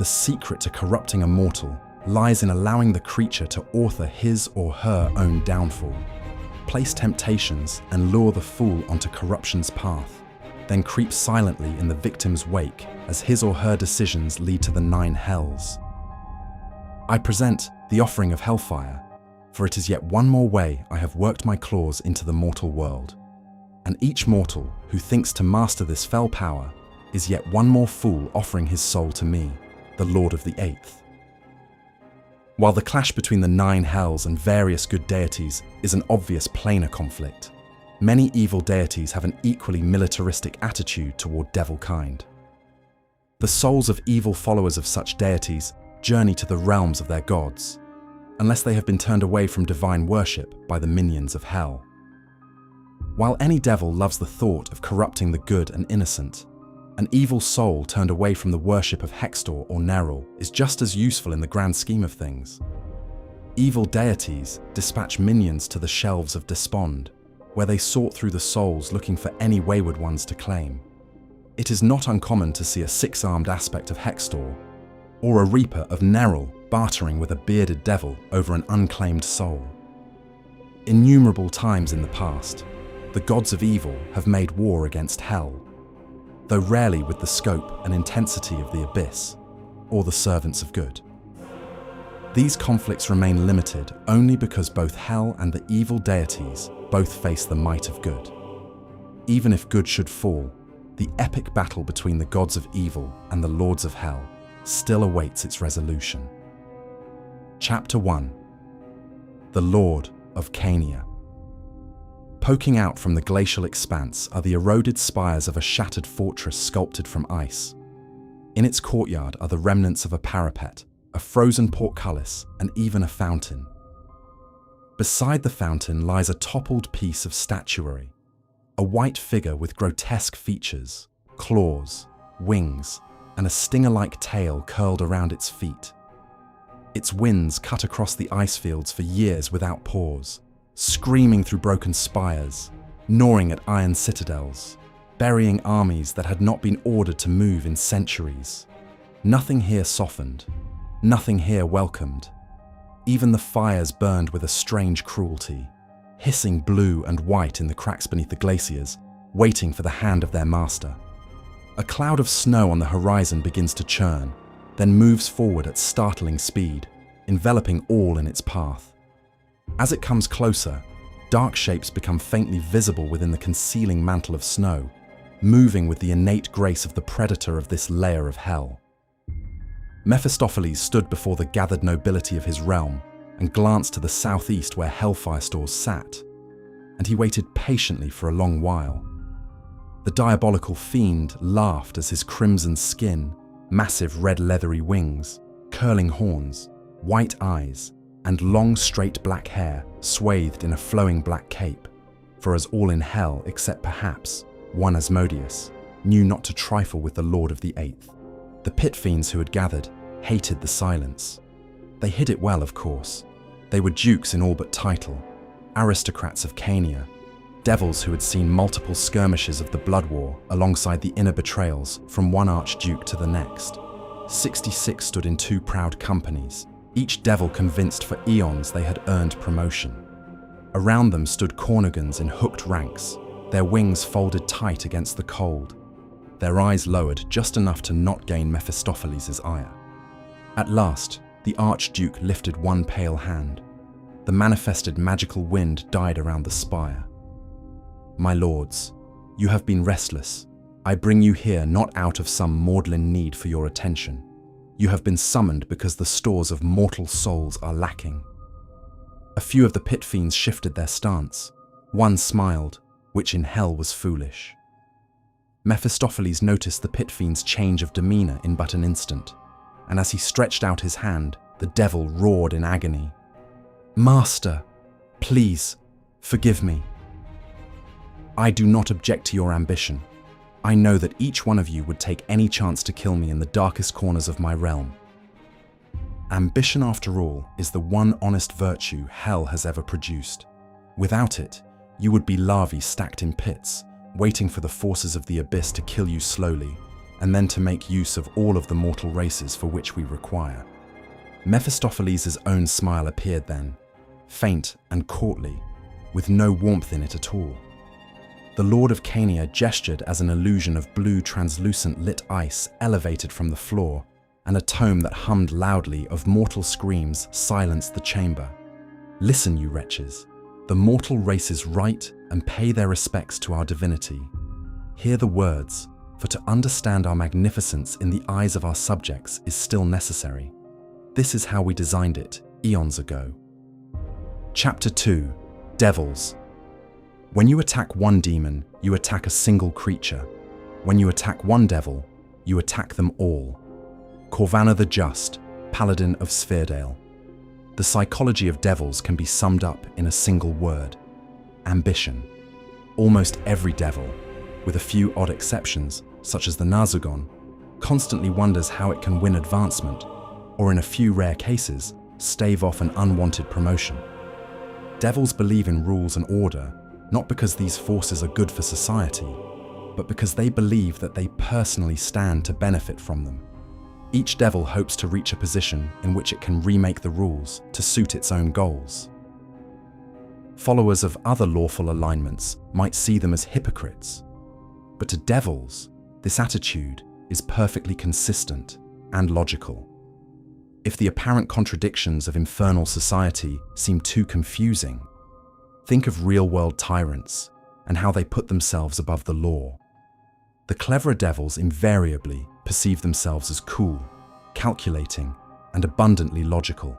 secret to corrupting a mortal lies in allowing the creature to author his or her own downfall, place temptations and lure the fool onto corruption's path, then creep silently in the victim's wake as his or her decisions lead to the 9 hells. I present the offering of Hellfire, for it is yet one more way I have worked my claws into the mortal world, and each mortal who thinks to master this fell power is yet one more fool offering his soul to me, the Lord of the Eighth. While the clash between the 9 hells and various good deities is an obvious planar conflict, many evil deities have an equally militaristic attitude toward devil kind. The souls of evil followers of such deities journey to the realms of their gods, unless they have been turned away from divine worship by the minions of hell. While any devil loves the thought of corrupting the good and innocent, an evil soul turned away from the worship of Hextor or Nerul is just as useful in the grand scheme of things. Evil deities dispatch minions to the shelves of despond, where they sort through the souls looking for any wayward ones to claim. It is not uncommon to see a 6-armed aspect of Hextor, or a reaper of Nerul bartering with a bearded devil over an unclaimed soul. Innumerable times in the past, the gods of evil have made war against hell, though rarely with the scope and intensity of the abyss, or the servants of good. These conflicts remain limited only because both hell and the evil deities both face the might of good. Even if good should fall, the epic battle between the gods of evil and the lords of hell still awaits its resolution. Chapter 1. The Lord of Cania. Poking out from the glacial expanse are the eroded spires of a shattered fortress sculpted from ice. In its courtyard are the remnants of a parapet, a frozen portcullis, and even a fountain. Beside the fountain lies a toppled piece of statuary, a white figure with grotesque features, claws, wings, and a stinger-like tail curled around its feet. Its winds cut across the ice fields for years without pause, screaming through broken spires, gnawing at iron citadels, burying armies that had not been ordered to move in centuries. Nothing here softened, nothing here welcomed. Even the fires burned with a strange cruelty, hissing blue and white in the cracks beneath the glaciers, waiting for the hand of their master. A cloud of snow on the horizon begins to churn, then moves forward at startling speed, enveloping all in its path. As it comes closer, dark shapes become faintly visible within the concealing mantle of snow, moving with the innate grace of the predator of this layer of hell. Mephistopheles stood before the gathered nobility of his realm and glanced to the southeast where Hellfire stores sat, and he waited patiently for a long while. The diabolical fiend laughed as his crimson skin, massive red leathery wings, curling horns, white eyes, and long straight black hair swathed in a flowing black cape, for as all in hell except perhaps one Asmodeus knew not to trifle with the Lord of the Eighth. The pit fiends who had gathered hated the silence. They hid it well, of course. They were dukes in all but title, aristocrats of Cania, devils who had seen multiple skirmishes of the Blood War alongside the inner betrayals from one archduke to the next. 66 stood in 2 proud companies, each devil convinced for eons they had earned promotion. Around them stood cornigans in hooked ranks, their wings folded tight against the cold, their eyes lowered just enough to not gain Mephistopheles' ire. At last, the archduke lifted one pale hand. The manifested magical wind died around the spire. "My lords, you have been restless. I bring you here not out of some maudlin need for your attention. You have been summoned because the stores of mortal souls are lacking." A few of the pit fiends shifted their stance. One smiled, which in hell was foolish. Mephistopheles noticed the pit fiend's change of demeanor in but an instant, and as he stretched out his hand, the devil roared in agony. "Master, please, forgive me. I do not object to your ambition. I know that each one of you would take any chance to kill me in the darkest corners of my realm. Ambition, after all, is the one honest virtue hell has ever produced. Without it, you would be larvae stacked in pits, waiting for the forces of the abyss to kill you slowly, and then to make use of all of the mortal races for which we require. Mephistopheles' own smile appeared then, faint and courtly, with no warmth in it at all. The Lord of Cania gestured as an illusion of blue translucent lit ice elevated from the floor, and a tome that hummed loudly of mortal screams silenced the chamber. Listen, you wretches, the mortal races write and pay their respects to our divinity. Hear the words, for to understand our magnificence in the eyes of our subjects is still necessary. This is how we designed it eons ago. Chapter 2. Devils. When you attack one demon, you attack a single creature. When you attack one devil, you attack them all. Corvana the Just, Paladin of Spheredale. The psychology of devils can be summed up in a single word: ambition. Almost every devil, with a few odd exceptions, such as the Nazugon, constantly wonders how it can win advancement, or in a few rare cases, stave off an unwanted promotion. Devils believe in rules and order, not because these forces are good for society, but because they believe that they personally stand to benefit from them. Each devil hopes to reach a position in which it can remake the rules to suit its own goals. Followers of other lawful alignments might see them as hypocrites, but to devils, this attitude is perfectly consistent and logical. If the apparent contradictions of infernal society seem too confusing, think of real-world tyrants and how they put themselves above the law. The cleverer devils invariably perceive themselves as cool, calculating, and abundantly logical.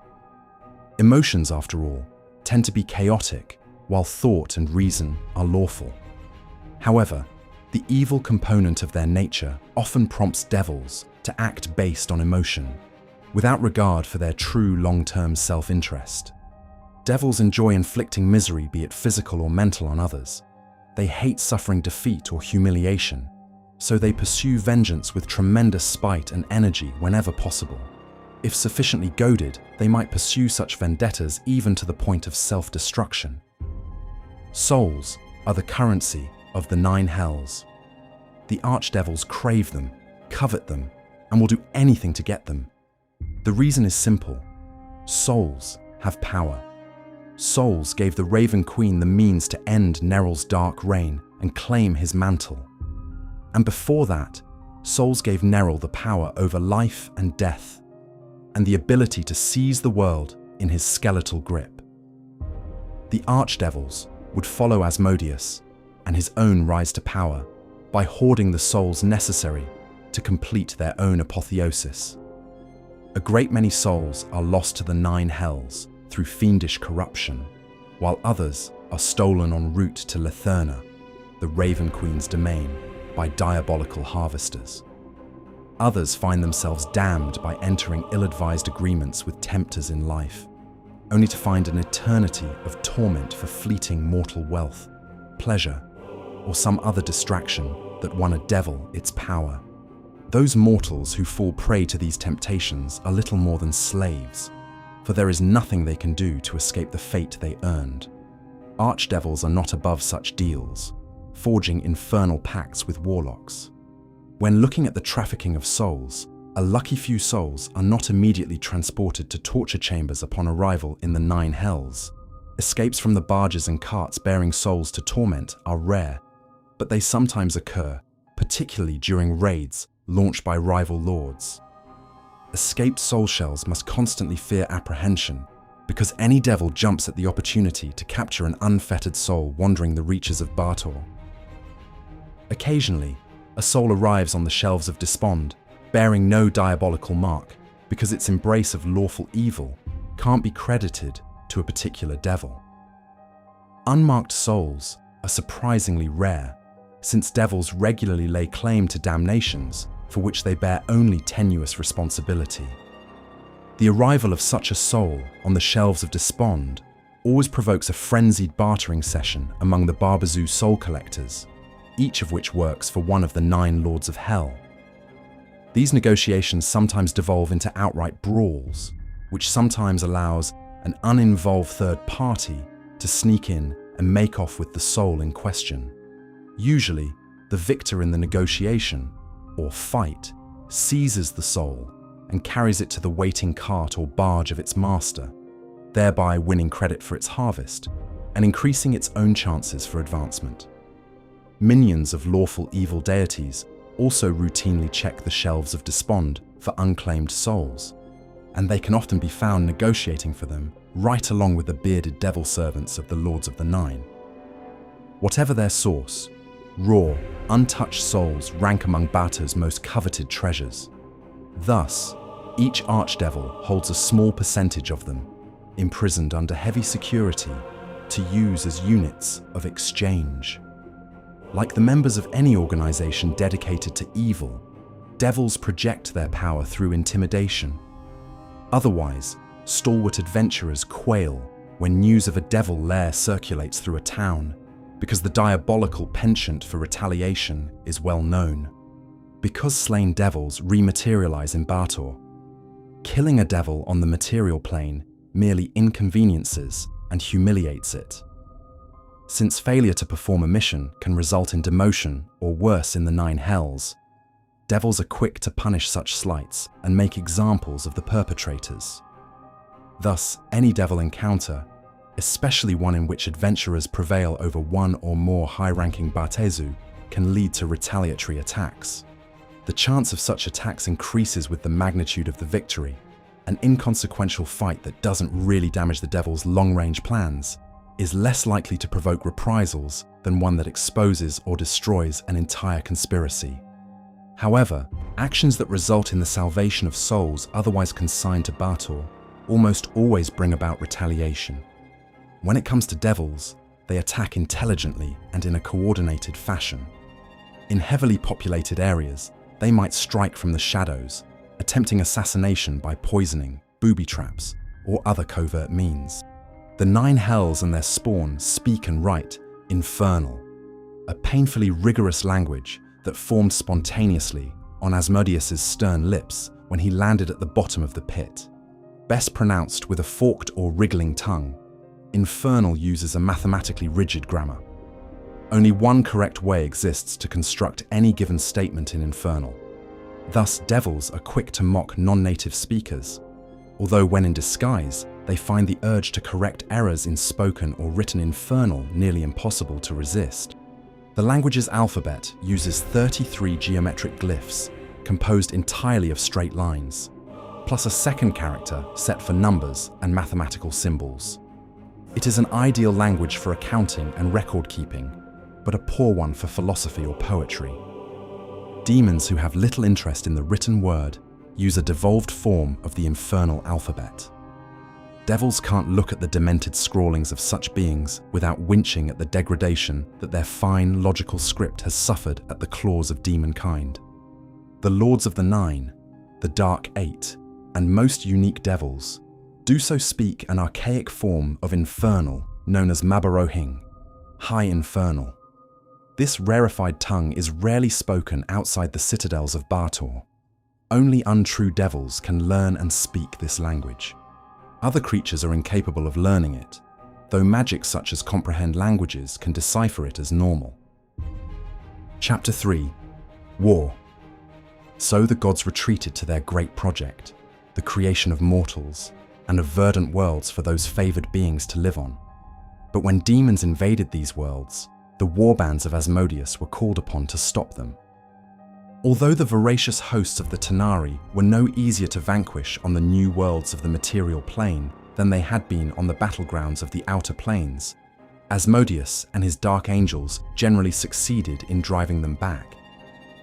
Emotions, after all, tend to be chaotic, while thought and reason are lawful. However, the evil component of their nature often prompts devils to act based on emotion, without regard for their true long-term self-interest. Devils enjoy inflicting misery, be it physical or mental, on others. They hate suffering defeat or humiliation, so they pursue vengeance with tremendous spite and energy whenever possible. If sufficiently goaded, they might pursue such vendettas even to the point of self-destruction. Souls are the currency of the 9 hells. The archdevils crave them, covet them, and will do anything to get them. The reason is simple. Souls have power. Souls gave the Raven Queen the means to end Neryl's dark reign and claim his mantle. And before that, souls gave Neryl the power over life and death, and the ability to seize the world in his skeletal grip. The archdevils would follow Asmodeus and his own rise to power by hoarding the souls necessary to complete their own apotheosis. A great many souls are lost to the 9 hells through fiendish corruption, while others are stolen en route to Letherna, the Raven Queen's domain, by diabolical harvesters. Others find themselves damned by entering ill-advised agreements with tempters in life, only to find an eternity of torment for fleeting mortal wealth, pleasure, or some other distraction that won a devil its power. Those mortals who fall prey to these temptations are little more than slaves, for there is nothing they can do to escape the fate they earned. Archdevils are not above such deals, forging infernal pacts with warlocks. When looking at the trafficking of souls, a lucky few souls are not immediately transported to torture chambers upon arrival in the 9 hells. Escapes from the barges and carts bearing souls to torment are rare, but they sometimes occur, particularly during raids launched by rival lords. Escaped soul shells must constantly fear apprehension, because any devil jumps at the opportunity to capture an unfettered soul wandering the reaches of Bartor. Occasionally, a soul arrives on the shelves of Despond, bearing no diabolical mark, because its embrace of lawful evil can't be credited to a particular devil. Unmarked souls are surprisingly rare, since devils regularly lay claim to damnations for which they bear only tenuous responsibility. The arrival of such a soul on the shelves of Despond always provokes a frenzied bartering session among the Barbazoo soul collectors, each of which works for one of the 9 lords of hell. These negotiations sometimes devolve into outright brawls, which sometimes allows an uninvolved third party to sneak in and make off with the soul in question. Usually, the victor in the negotiation or fight, seizes the soul and carries it to the waiting cart or barge of its master, thereby winning credit for its harvest and increasing its own chances for advancement. Minions of lawful evil deities also routinely check the shelves of Despond for unclaimed souls, and they can often be found negotiating for them right along with the bearded devil servants of the Lords of the Nine. Whatever their source, raw, untouched souls rank among Bato's most coveted treasures. Thus, each archdevil holds a small percentage of them, imprisoned under heavy security to use as units of exchange. Like the members of any organization dedicated to evil, devils project their power through intimidation. Otherwise, stalwart adventurers quail when news of a devil lair circulates through a town, because the diabolical penchant for retaliation is well known. Because slain devils rematerialize in Bator, killing a devil on the material plane merely inconveniences and humiliates it. Since failure to perform a mission can result in demotion or worse in the 9 hells, devils are quick to punish such slights and make examples of the perpetrators. Thus, any devil encounter, especially one in which adventurers prevail over one or more high-ranking Batezu, can lead to retaliatory attacks. The chance of such attacks increases with the magnitude of the victory. An inconsequential fight that doesn't really damage the devil's long-range plans is less likely to provoke reprisals than one that exposes or destroys an entire conspiracy. However, actions that result in the salvation of souls otherwise consigned to Bator almost always bring about retaliation. When it comes to devils, they attack intelligently and in a coordinated fashion. In heavily populated areas, they might strike from the shadows, attempting assassination by poisoning, booby traps, or other covert means. The 9 hells and their spawn speak and write infernal, a painfully rigorous language that formed spontaneously on Asmodeus's stern lips when he landed at the bottom of the pit. Best pronounced with a forked or wriggling tongue, infernal uses a mathematically rigid grammar. Only one correct way exists to construct any given statement in infernal. Thus, devils are quick to mock non-native speakers, although when in disguise, they find the urge to correct errors in spoken or written infernal nearly impossible to resist. The language's alphabet uses 33 geometric glyphs, composed entirely of straight lines, plus a second character set for numbers and mathematical symbols. It is an ideal language for accounting and record-keeping, but a poor one for philosophy or poetry. Demons who have little interest in the written word use a devolved form of the infernal alphabet. Devils can't look at the demented scrawlings of such beings without winching at the degradation that their fine, logical script has suffered at the claws of demonkind. The Lords of the Nine, the Dark Eight, and most unique devils do so speak an archaic form of infernal known as Mabarohing, High Infernal. This rarefied tongue is rarely spoken outside the citadels of Bator. Only untrue devils can learn and speak this language. Other creatures are incapable of learning it, though magic such as comprehend languages can decipher it as normal. Chapter 3. War. So the gods retreated to their great project, the creation of mortals, and of verdant worlds for those favored beings to live on. But when demons invaded these worlds, the warbands of Asmodeus were called upon to stop them. Although the voracious hosts of the Tanari were no easier to vanquish on the new worlds of the material plane than they had been on the battlegrounds of the outer planes, Asmodeus and his dark angels generally succeeded in driving them back.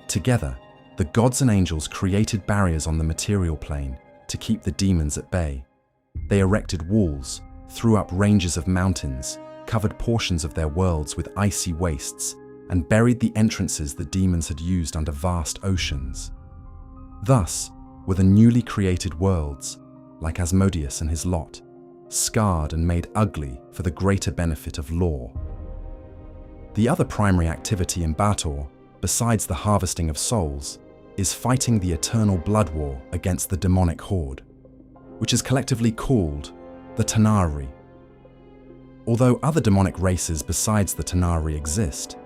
Together, the gods and angels created barriers on the material plane to keep the demons at bay. They erected walls, threw up ranges of mountains, covered portions of their worlds with icy wastes, and buried the entrances the demons had used under vast oceans. Thus were the newly created worlds, like Asmodeus and his lot, scarred and made ugly for the greater benefit of law. The other primary activity in Bator, besides the harvesting of souls, is fighting the eternal blood war against the demonic horde, which is collectively called the Tanari. Although other demonic races besides the Tanari exist,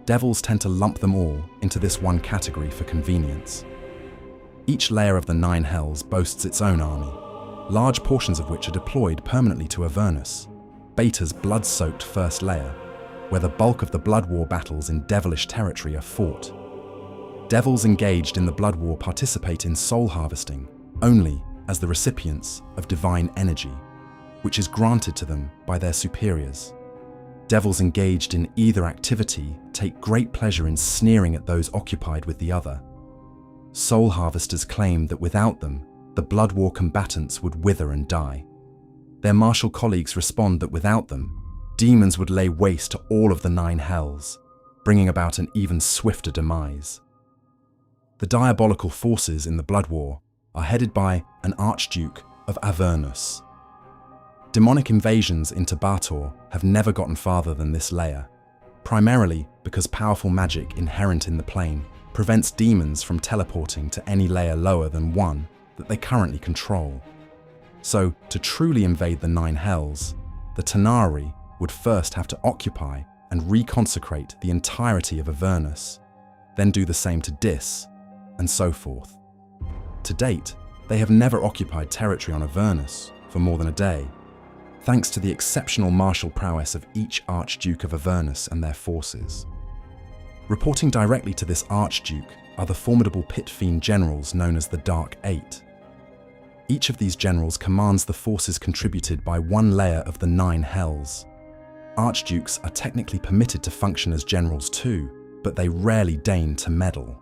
devils tend to lump them all into this one category for convenience. Each layer of the 9 hells boasts its own army, large portions of which are deployed permanently to Avernus, Beta's blood-soaked first layer, where the bulk of the Blood War battles in devilish territory are fought. Devils engaged in the Blood War participate in soul harvesting only as the recipients of divine energy, which is granted to them by their superiors. Devils engaged in either activity take great pleasure in sneering at those occupied with the other. Soul harvesters claim that without them, the Blood War combatants would wither and die. Their martial colleagues respond that without them, demons would lay waste to all of the 9 hells, bringing about an even swifter demise. The diabolical forces in the Blood War are headed by an Archduke of Avernus. Demonic invasions into Bator have never gotten farther than this layer, primarily because powerful magic inherent in the plane prevents demons from teleporting to any layer lower than 1 that they currently control. So, to truly invade the 9 hells, the Tanari would first have to occupy and reconsecrate the entirety of Avernus, then do the same to Dis, and so forth. To date, they have never occupied territory on Avernus for more than a day, thanks to the exceptional martial prowess of each Archduke of Avernus and their forces. Reporting directly to this Archduke are the formidable pit fiend generals known as the Dark Eight. Each of these generals commands the forces contributed by 1 layer of the 9 hells. Archdukes are technically permitted to function as generals too, but they rarely deign to meddle.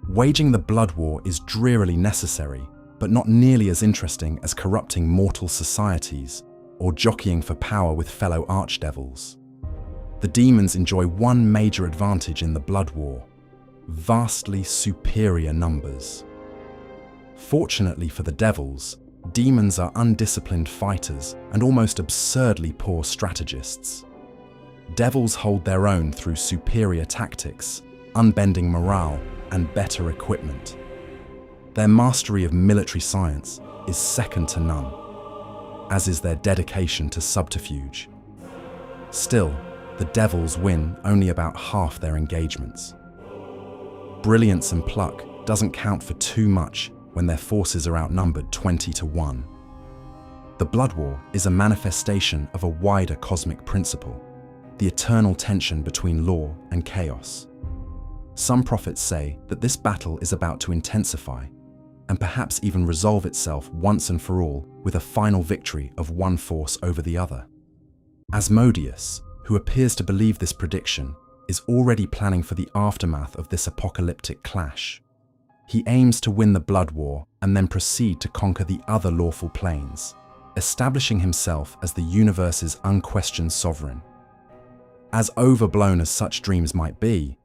Waging the Blood War is drearily necessary, but not nearly as interesting as corrupting mortal societies or jockeying for power with fellow archdevils. The demons enjoy one major advantage in the Blood War: vastly superior numbers. Fortunately for the devils, demons are undisciplined fighters and almost absurdly poor strategists. Devils hold their own through superior tactics, unbending morale, and better equipment. Their mastery of military science is second to none, as is their dedication to subterfuge. Still, the devils win only about half their engagements. Brilliance and pluck doesn't count for too much when their forces are outnumbered 20-1. The Blood War is a manifestation of a wider cosmic principle, the eternal tension between law and chaos. Some prophets say that this battle is about to intensify, and perhaps even resolve itself once and for all with a final victory of one force over the other. Asmodeus, who appears to believe this prediction, is already planning for the aftermath of this apocalyptic clash. He aims to win the Blood War and then proceed to conquer the other lawful planes, establishing himself as the universe's unquestioned sovereign. As overblown as such dreams might be,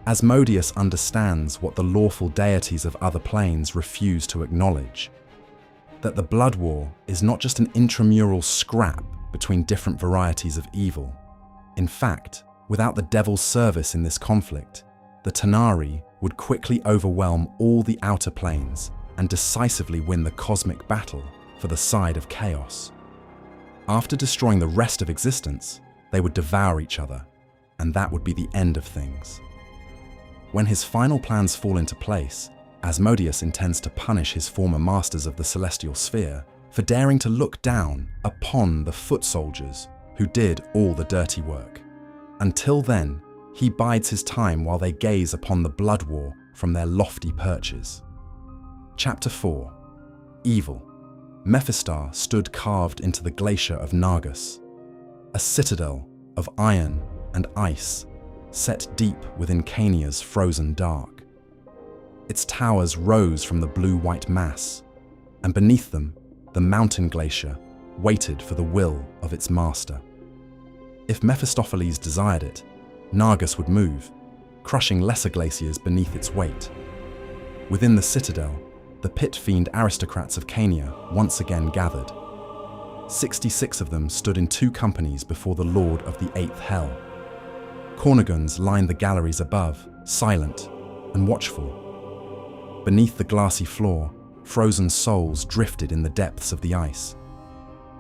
Asmodeus understands what the lawful deities of other planes refuse to acknowledge: that the Blood War is not just an intramural scrap between different varieties of evil. In fact, without the devil's service in this conflict, the Tanari would quickly overwhelm all the outer planes and decisively win the cosmic battle for the side of chaos. After destroying the rest of existence, they would devour each other, and that would be the end of things. When his final plans fall into place, Asmodeus intends to punish his former masters of the celestial sphere for daring to look down upon the foot soldiers who did all the dirty work. Until then, he bides his time while they gaze upon the Blood War from their lofty perches. Chapter 4. Evil. Mephistar stood carved into the glacier of Nargus, a citadel of iron and ice set deep within Cania's frozen dark. Its towers rose from the blue-white mass, and beneath them, the mountain glacier waited for the will of its master. If Mephistopheles desired it, Nargus would move, crushing lesser glaciers beneath its weight. Within the citadel, the pit fiend aristocrats of Cania once again gathered. 66 of them stood in 2 companies before the Lord of the 8th Hell. Corniguns lined the galleries above, silent and watchful. Beneath the glassy floor, frozen souls drifted in the depths of the ice.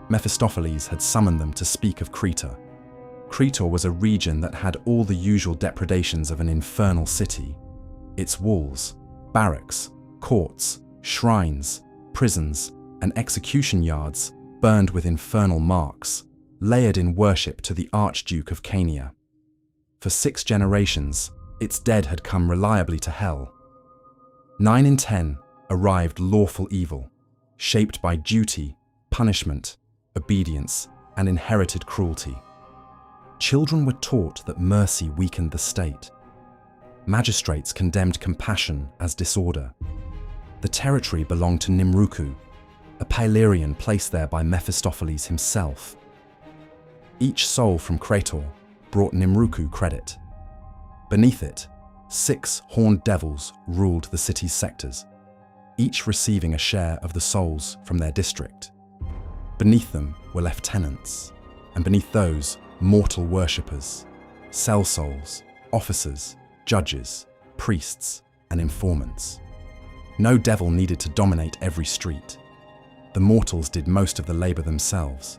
Mephistopheles had summoned them to speak of Creta, Cretor was a region that had all the usual depredations of an infernal city. Its walls, barracks, courts, shrines, prisons, and execution yards burned with infernal marks, layered in worship to the Archduke of Cania. For 6 generations, its dead had come reliably to hell. 9 in 10 arrived lawful evil, shaped by duty, punishment, obedience, and inherited cruelty. Children were taught that mercy weakened the state. Magistrates condemned compassion as disorder. The territory belonged to Nimruku, a Pylerian placed there by Mephistopheles himself. Each soul from Cretor brought Nimruku credit. Beneath it, 6 horned devils ruled the city's sectors, each receiving a share of the souls from their district. Beneath them were lieutenants, and beneath those, mortal worshippers, cell souls, officers, judges, priests, and informants. No devil needed to dominate every street. The mortals did most of the labor themselves.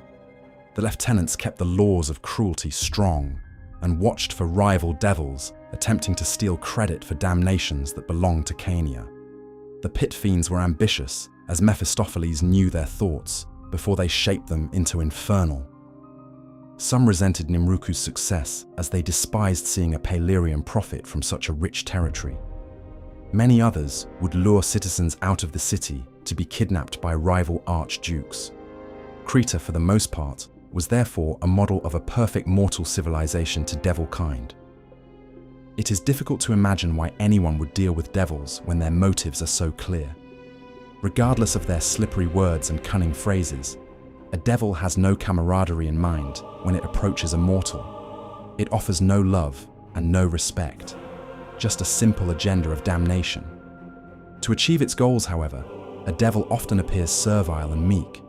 The lieutenants kept the laws of cruelty strong and watched for rival devils attempting to steal credit for damnations that belonged to Cania. The pit fiends were ambitious, as Mephistopheles knew their thoughts before they shaped them into infernal. Some resented Nimruku's success, as they despised seeing a Pylerian profit from such a rich territory. Many others would lure citizens out of the city to be kidnapped by rival archdukes. Cretor, for the most part, was therefore a model of a perfect mortal civilization to devil kind. It is difficult to imagine why anyone would deal with devils when their motives are so clear. Regardless of their slippery words and cunning phrases, a devil has no camaraderie in mind when it approaches a mortal. It offers no love and no respect, just a simple agenda of damnation. To achieve its goals, however, a devil often appears servile and meek.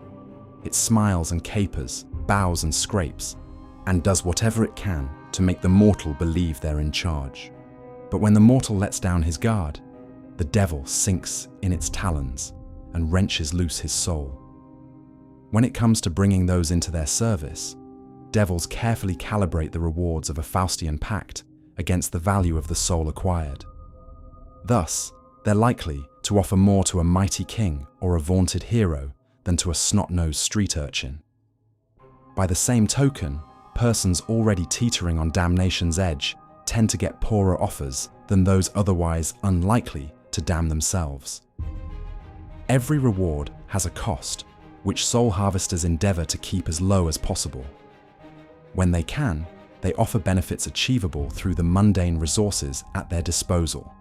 It smiles and capers, bows and scrapes, and does whatever it can to make the mortal believe they're in charge. But when the mortal lets down his guard, the devil sinks in its talons and wrenches loose his soul. When it comes to bringing those into their service, devils carefully calibrate the rewards of a Faustian pact against the value of the soul acquired. Thus, they're likely to offer more to a mighty king or a vaunted hero than to a snot-nosed street urchin. By the same token, persons already teetering on damnation's edge tend to get poorer offers than those otherwise unlikely to damn themselves. Every reward has a cost, which soul harvesters endeavor to keep as low as possible. When they can, they offer benefits achievable through the mundane resources at their disposal.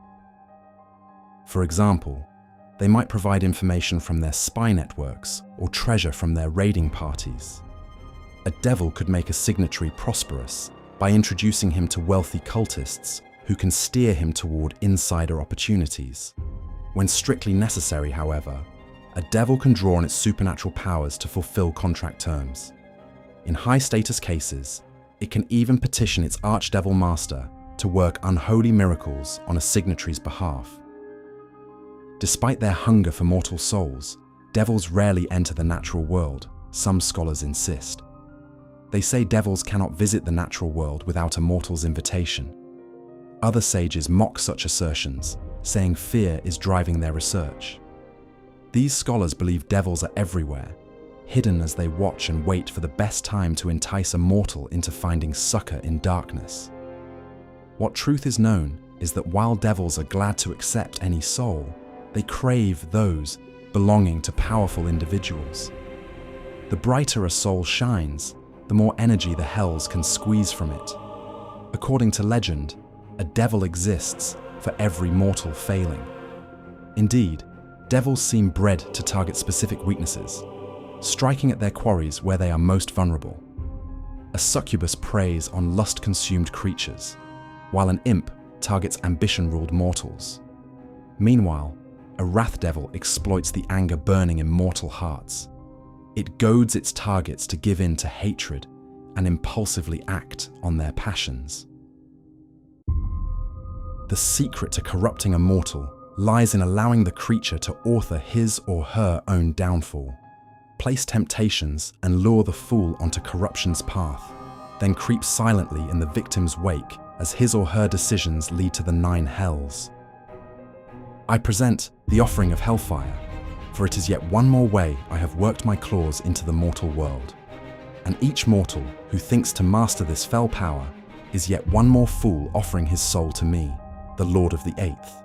For example, they might provide information from their spy networks or treasure from their raiding parties. A devil could make a signatory prosperous by introducing him to wealthy cultists who can steer him toward insider opportunities. When strictly necessary, however, a devil can draw on its supernatural powers to fulfill contract terms. In high-status cases, it can even petition its archdevil master to work unholy miracles on a signatory's behalf. Despite their hunger for mortal souls, devils rarely enter the natural world, some scholars insist. They say devils cannot visit the natural world without a mortal's invitation. Other sages mock such assertions, saying fear is driving their research. These scholars believe devils are everywhere, hidden as they watch and wait for the best time to entice a mortal into finding succor in darkness. What truth is known is that while devils are glad to accept any soul, they crave those belonging to powerful individuals. The brighter a soul shines, the more energy the hells can squeeze from it. According to legend, a devil exists for every mortal failing. Indeed, devils seem bred to target specific weaknesses, striking at their quarries where they are most vulnerable. A succubus preys on lust-consumed creatures, while an imp targets ambition-ruled mortals. Meanwhile, a wrath devil exploits the anger burning in mortal hearts. It goads its targets to give in to hatred and impulsively act on their passions. The secret to corrupting a mortal lies in allowing the creature to author his or her own downfall, place temptations, and lure the fool onto corruption's path, then creeps silently in the victim's wake as his or her decisions lead to the 9 hells. I present the offering of Hellfire, for it is yet one more way I have worked my claws into the mortal world. And each mortal who thinks to master this fell power is yet one more fool offering his soul to me, the Lord of the Eighth.